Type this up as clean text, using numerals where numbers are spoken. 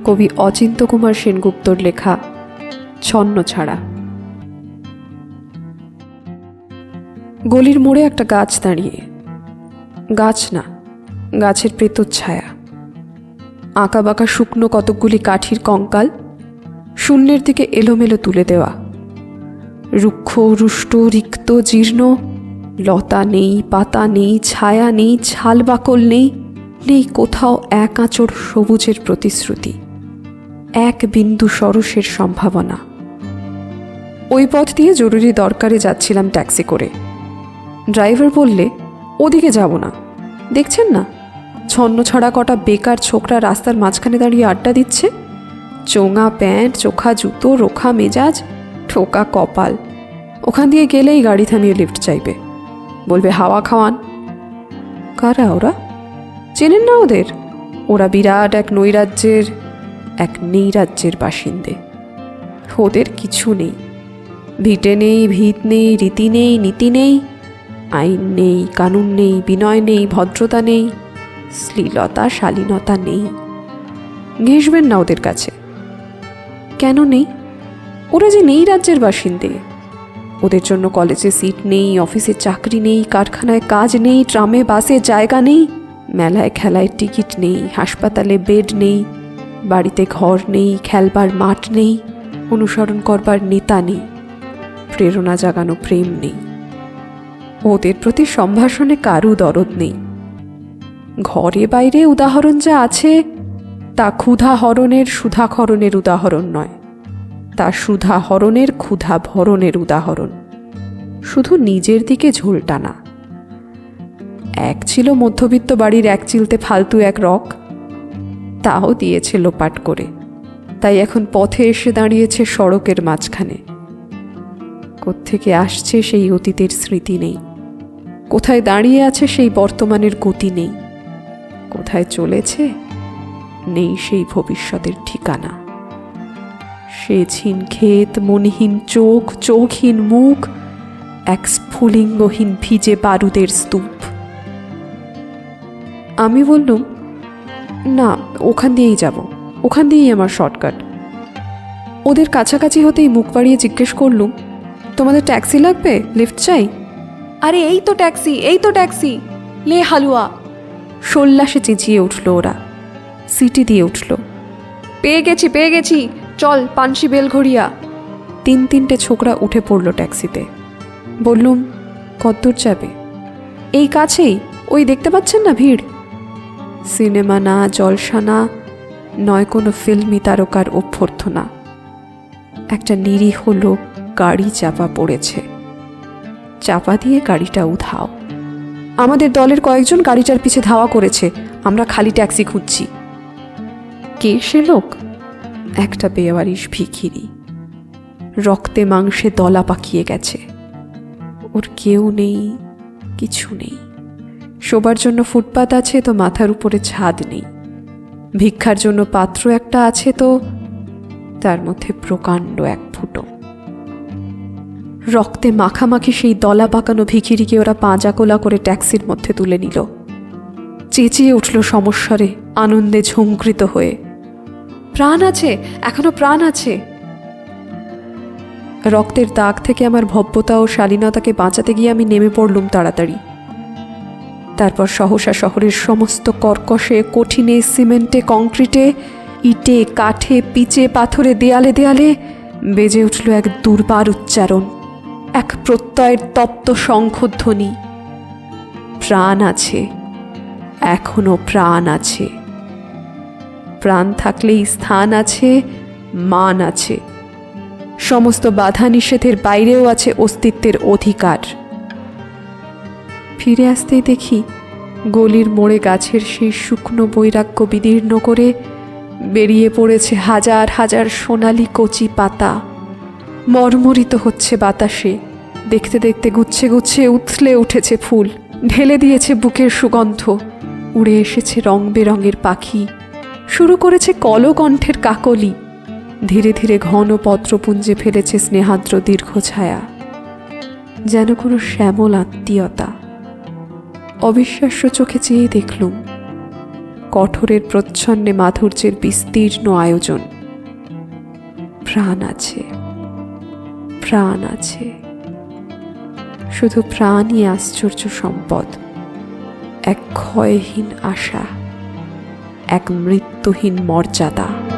কবি অচিন্ত্যকুমার সেনগুপ্তর লেখা ছন্নছাড়া। গলির মোড়ে একটা গাছ দাঁড়িয়ে, গাছ না, গাছের প্রেতচ্ছায়া, আঁকা বাঁকা শুকনো কতকগুলি কাঠির কঙ্কাল শূন্যের দিকে এলোমেলো তুলে দেওয়া, রুক্ষ রুষ্ট রিক্ত জীর্ণ, লতা নেই, পাতা নেই, ছায়া নেই, ছাল বাকল নেই, নেই কোথাও এক আঁচড় সবুজের প্রতিশ্রুতি, এক বিন্দু সরসের সম্ভাবনা। ওই পথ দিয়ে জরুরি দরকারে যাচ্ছিলাম ট্যাক্সি করে। ড্রাইভার বললে, ওদিকে যাব না, দেখছেন না ছন্নছাড়া কটা বেকার ছোকরা রাস্তার মাঝখানে দাঁড়িয়ে আড্ডা দিচ্ছে, চোঙা প্যান্ট, চোখা জুতো, রোখা মেজাজ, ঠোকা কপাল। ওখান দিয়ে গেলেই গাড়ি থামিয়ে লিফট চাইবে, বলবে হাওয়া খাওয়ান। কারা ওরা? চেনেন না ওদের? ওরা বিরাট এক নৈরাজ্যের বাসিন্দে। ওদের কিছু নেই, ভিটে নেই, ভিত নেই, রীতি নেই, নীতি নেই, আইন নেই, কানুন নেই, বিনয় নেই, ভদ্রতা নেই, শ্লীলতা শালীনতা নেই। ঘেঁষবেন না ওদের কাছে। কেন নেই? ওরা যে নেই রাজ্যের বাসিন্দে। ওদের জন্য কলেজে সিট নেই, অফিসে চাকরি নেই, কারখানায় কাজ নেই, ট্রামে বাসে জায়গা নেই, মেলায় খেলায় টিকিট নেই, হাসপাতালে বেড নেই, বাড়িতে ঘর নেই, খেলবার মাঠ নেই, অনুসরণ করবার নেতা নেই, প্রেরণা জাগানো প্রেম নেই। ওদের প্রতি সম্ভাষণে কারু দরদ নেই। ঘরে বাইরে উদাহরণ যা আছে তা ক্ষুধা হরণের সুধাখরণের উদাহরণ নয়, তা সুধা হরণের ক্ষুধা ভরণের উদাহরণ। শুধু নিজের দিকে ঝোল টানা। এক ছিল মধ্যবিত্ত বাড়ির এক চিলতে ফালতু এক রক, তাও দিয়েছে লোপাট করে, তাই এখন পথে এসে দাঁড়িয়েছে সড়কের মাঝখানে। কোত্থেকে আসছে সেই অতীতের স্মৃতি নেই, কোথায় দাঁড়িয়ে আছে সেই বর্তমানের গতি নেই, কোথায় চলেছে নেই সেই ভবিষ্যতের ঠিকানা। সেচহীন ক্ষেত, মনহীন চোখ, চোখহীন মুখ, এক স্ফুলিঙ্গহীন ভিজে বারুদের স্তূপ। আমি বললুম, না, ওখান দিয়েই যাব, ওখান দিয়েই আমার শর্টকাট। ওদের কাছাকাছি হতেই মুখ বাড়িয়ে জিজ্ঞেস করলুম, তোমাদের ট্যাক্সি লাগবে? লিফট চাই? আরে এই তো ট্যাক্সি, এই তো ট্যাক্সি, লে হালুয়া। সোল্লাসে চেঁচিয়ে উঠল ওরা, সিটি দিয়ে উঠল, পেয়ে গেছি, চল পানসি বেলঘড়িয়া। তিনটে ছোকরা উঠে পড়ল ট্যাক্সিতে। বললুম, কতদূর যাবে? এই কাছেই, ওই দেখতে পাচ্ছেন না ভিড়। সিনেমা না, জলসা না, নয় কোনো ফিল্মি তারকার অভ্যর্থনা। একটা নিরীহ লোক গাড়ি চাপা পড়েছে, চাপা দিয়ে গাড়িটা উধাও। আমাদের দলের কয়েকজন গাড়িটার পিছে ধাওয়া করেছে, আমরা খালি ট্যাক্সি খুঁজছি। কে সে লোক? একটা বেওয়ারিশ ভিখিরি, রক্তে মাংসে দলা পাকিয়ে গেছে। ওর কেউ নেই, কিছু নেই। শোবার জন্য ফুটপাত আছে তো মাথার উপরে ছাদ নেই, ভিক্ষার জন্য পাত্র একটা আছে তো তার মধ্যে প্রকাণ্ড এক ফুটো। রক্তে মাখামাখি সেই দলা পাকানো ভিখিরিকে ওরা পাঁজা কোলা করে ট্যাক্সির মধ্যে তুলে নিল। চেঁচিয়ে উঠল সমস্বরে, আনন্দে ঝঙ্কৃত হয়ে, প্রাণ আছে, এখনো প্রাণ আছে। রক্তের দাগ থেকে আমার ভব্যতা ও শালীনতাকে বাঁচাতে গিয়ে আমি নেমে পড়লুম তাড়াতাড়ি। তারপর সহসা শহরের সমস্ত কর্কশে, কঠিনে, সিমেন্টে, কংক্রিটে, ইটে, কাঠে, পিচে, পাথরে, দেয়ালে দেয়ালে বেজে উঠল এক দুর্বার উচ্চারণ, এক প্রত্যয়ের তপ্ত শঙ্খধ্বনি। প্রাণ আছে, এখনো প্রাণ আছে। প্রাণ থাকলেই স্থান আছে, মান আছে, সমস্ত বাধা নিষেধের বাইরেও আছে অস্তিত্বের অধিকার। ফিরে আসতেই দেখি গলির মোড়ে গাছের সেই শুকনো বৈরাগ্য বিদীর্ণ করে বেরিয়ে পড়েছে হাজার হাজার সোনালি কচি পাতা। মর্মরিত হচ্ছে বাতাসে, দেখতে দেখতে গুচ্ছে গুচ্ছে উথলে উঠেছে ফুল, ঢেলে দিয়েছে বুকের সুগন্ধ, উড়ে এসেছে রং বেরঙের পাখি, শুরু করেছে কলকণ্ঠের কাকলি, ধীরে ধীরে ঘন পত্রপুঞ্জে ফেলেছে স্নেহাদ্র দীর্ঘ ছায়া, যেন কোনো শ্যামল আত্মীয়তা। অবিশ্বাস্য চোখে চেয়ে দেখলুম কঠোরের প্রচ্ছন্নে মাধুর্যের বিস্তীর্ণ আয়োজন। প্রাণ আছে, প্রাণ আছে, শুধু প্রাণই আশ্চর্য সম্পদ, এক ক্ষয়হীন আশা, এক মৃত্যুহীন মর্যাদা।